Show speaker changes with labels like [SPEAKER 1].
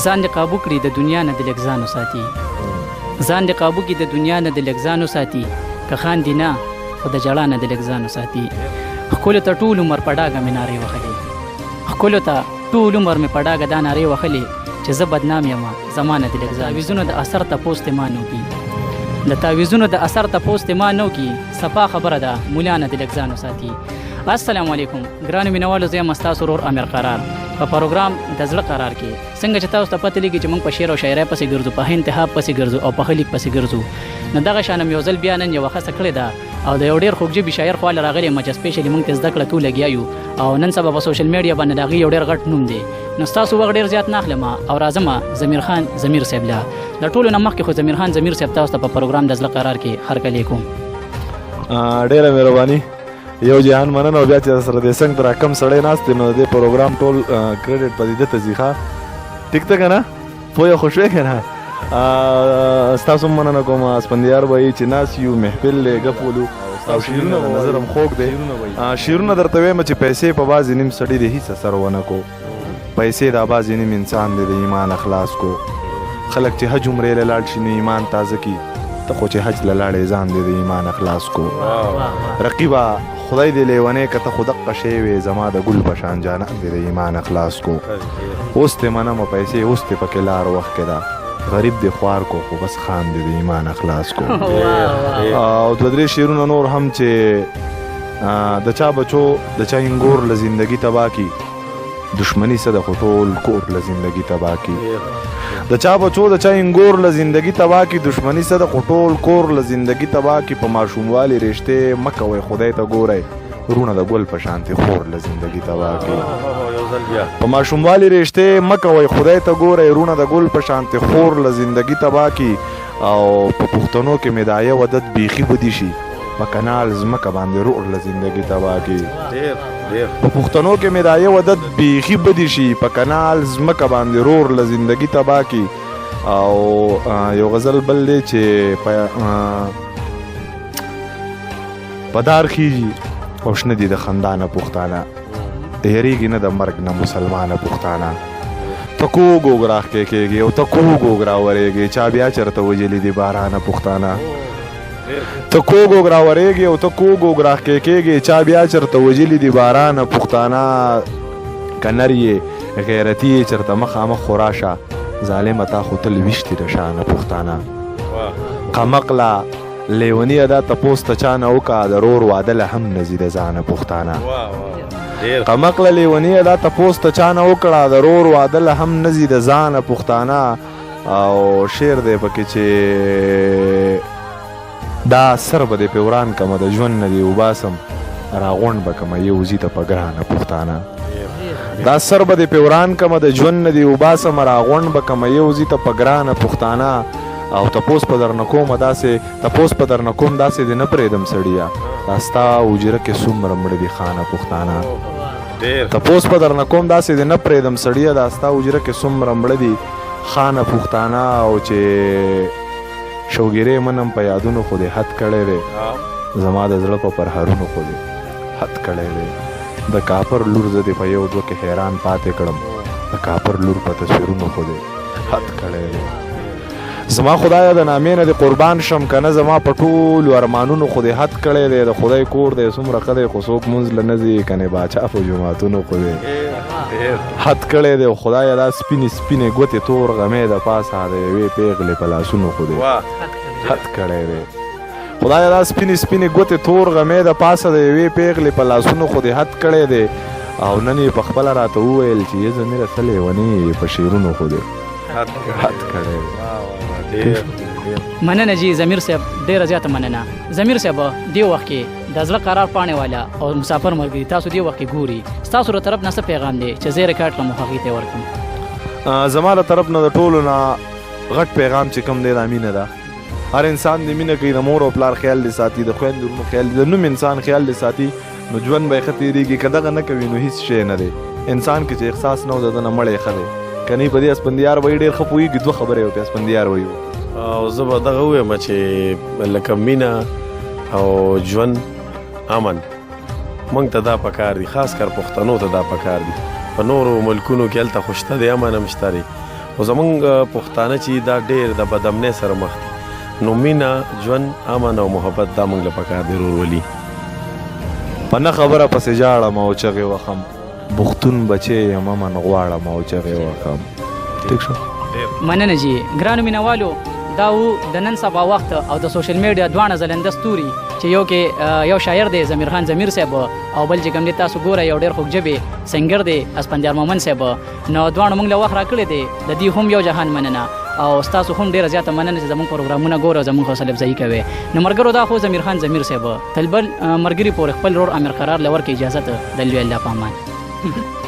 [SPEAKER 1] ځان دې قابو کړي د دنیا نه د لږ ځان وساتي ځان دې قابو کړي د دنیا نه د لږ ځان وساتي که خاندي نه خو د ژړا نه د لږ ځان وساتي ښکلو ته ټول عمر په ډاګه مې نارې وهلې ښکلو ته ټول عمر مې په ډاګه دا نارې وهلې چې زه بدنام یم زما نه د لږ ځان تعویذونو د اثر تپوس دې ما نه وکړي د تعویذونو د اثر تپوس دې ما نه وکړي صفا خبره ده مولا نه د لږ ځان وساتي السلام علیکم ګرانو مینوالو زه یم ستاسو ورور امیر قرار په پروګرام د زړه قرار کې څنګه چې تاسو ته پته لګي چې موږ په شعر او شاعرۍ پسې ګرځو په انتخاب پسې ګرځو او په ښه لیک پسې ګرځو نو دغه شانم یو ځل بیا نن یوه ښځه کړې ده او د یو ډېر خوږژبي شاعر خواله راغلی یم چې سپیشلي موږ ته زده کړه کوو لګیا یو او نن سبا په سوشل میډیا باندې د هغې یو ډېر غټ نوم دی نو ستاسو وخت ډېر زیات نه اخلم او راځم ضمیر خان ضمیر صاحب له د ټولو نه مخکې خو ضمیر خان ضمیر صاحب تاسو ته په پروګرام د زړه قرار کې هرکلی کوم
[SPEAKER 2] ډېره مهرباني یو جهان مننه او بیا چې سره د څنګ تر کم سړی ناست دی نو د پروګرام ټول کریډټ په دې ته ځي ښه ټیک ته که نه پویه خو شوې که نه ستاسو مننه کوم اسپندیار وایي چې ناست یو محفل دی ګپ ولو او شعرونه د نظر هم خوږ دی شعرونه درته وایم چې پیسې په بعضې نیم سړي د هېڅ اثر ونه کو پیسې دا بعضې نیم انسان دی د ایمان اخلاص کو خلک چې حج عمرې له لاړ شي نو ایمان تازه کي ته خو چې حج له لاړې ځان دی د ایمان اخلاص کو رقیبه خدای دې لیونی که ته خو دقه شی وې زما د ګل په شان جانان دې د ایمان اخلاص کو اوس دې منمه پیسې اوس دې پکې لار وخت کې ده غریب دې خوار کو خو بس خان دې د ایمان اخلاص کو او دوه درې شعرونه نور هم چې د چا بچو د چا انګور له زندګي تباه کی دشمنی څه د خو ټول کور له زندګي تباه کی د چا بچو د چا انګور له زندګي تباه کی دشمنی څه د خو ټول کور له زندګي تباه کی په ماشوموالي رشتې مه کوئ خدای ته ګورئ ورونه د ګل په شانتې خور له زندګي تباه کی په ماشوموالي رشتې مه کوئ خدای ته ګورئ ورونه د ګل په شانتې خور له زندګي تباه کی او په پښتنو کې مدایه ودت بیخي بدي شي په کنال ځمکه باندې رور له زندګي تباه کی په پښتنو کې مدایه ودت بیخي بدي شي په کنال ځمکه باندې رور له زندګي تباه کی او یو غزل بل دی چې پدار خیږي او شنه دي د خندانه پښتانه هېرېږي نه د مرګ نه مسلمانه پښتانه ته کوږ اوږراښ کې کېږي او ته کوږ اوږرا ورېږي چا بیا چېرته وجلي دي بارانه پښتانه ته کوږ اوږرا ورېږي او ته کوږ اوږراښ کې کېږي چا بیا چېرته وجلي دي بارانه پښتانه که نر یې غیرتي یې چېرته مخامخ خو راشه ظالمه تا خو تل ویشتي د شانه پښتانه قمقله لیوني ادا تپوس ته چا نه وکړه د رور واده له هم نه ځي د ځانه پښتانه قمقله لیوني ادا تپوس ته چا نه وکړه د رور واده له هم نه ځي د ځانه پښتانه او شعر دی پکې چې دا سر به دې پې وران کمه د ژوند نه دې وباسم راغونډ به کمه یو ځي ته په ګرانه پښتانه دا سر به دې پې وران کمه د ژوند نه دې وباسم راغونډ به کمه یو ځي ته په ګرانه پښتانه او تپوس په درنه کوم داسې تپوس په درنه کوم داسې دې نه پرېږدم سړیه دا ستا حجره کې څومره مړه دي خانه پښتانه تپوس په درنه کوم داسې دې نه پرېږدم سړیه دا ستا حجره کې څومره مړه دي خانه پښتانه او چې شوګیرې منم په یادونو خو دې حد کړی دی زما د زړه په پرهرونو خو دې حد کړی دی د کاپر لور زه دې په یو دوه کې حیران پاتې کړم د کاپر لور په تصویرونو خو دې حد کړی دی زما خدایه د نامې نه دې قربان شم که نه زما په ټولو ارمانونو خو دې حد کړی دی د خدای کور دی څومره ښه دی خو څوک مونځ له نه ځي کنې باچا په جوماتونو خو دې حد کړی دی خدایه دا سپینې سپینې ګوتې تور غمې د پاسه د یوې پیغلې په لاسونو خو دې حد کړی دی خدایه دا سپینې سپینې ګوتې تور غمې د پاسه د یوې پیغلې په لاسونو خو دې حد کړی دی او نن یې پخپله راته وویل چې یې ضمیره څه لیونې په شعرونو خو دې حد کړی دی
[SPEAKER 1] مننه جی ضمیر صاحب ډیره زیاته مننه ضمیر صاحب دې وخت کې د زړه قرار پاڼې والا او مسافر ملګري تاسو دې وخت کې ګوري ستاسو له طرف نه څه پیغام دی چې زه یې ریکارډ کړم هغې ته یې ورکړم
[SPEAKER 2] زما له طرف نه د ټولو نه غټ پیغام چې کوم دی دا مینه ده هر انسان دې مینه کوي د مور او پلار خیال دې ساتي د خویندو ورونو خیال د نوم انسان خیال دې ساتي نو ژوند به یې ښه تېرېږي که دغه نه کوي نو هېڅ شی نه دی انسان کې چې احساس نه و د ده نه مړی ښه دی که نه په دې اسپندیار وایي ډېر ښه پوهېږي دوه خبرې و په اسپندیار وایي
[SPEAKER 3] او زه به دغه ووایم چې لکه مینه او ژوند امن موږ ته دا پکار دي خاص کر پښتنو ته دا پکار دي په نورو ملکونو کې هلته خو شته دی امن هم شته دی خو زمونږ پښتانه چې دا ډېر د بدامنۍ سره مخ دي نو مینه ژوند امن او محبت دا موږ له پکار دی ورورولي
[SPEAKER 2] په نه خبره پسې جاړم او چغې وخم بختون بچی یم امن غواړم او چغې وخم ټیک شو
[SPEAKER 1] مننه جی ګرانو مینوالو دا و د نن سبا وخت او د سوشل میډیا دواړه ځلنده ستوري چې یو کې یو شاعر دی زمیر خان زمیر صاحب او بل چې کوم دی تاسو ګوره یو ډېر خوږژبې سنګر دی اسپندیار مومن صاحب نو دواړو موږ له وخت راکړی دی د دې هم یو جهان مننه او ستاسو هم ډېره زیاته مننه چې زموږ پروګرامونه ګوره او زموږ حوصله افزایي کوي نو ملګرو دا خو زمیر خان زمیر صاحب تل بل ملګري پورې خپل رور عامر قرار له ورکې اجازه ته د لوی الله په امان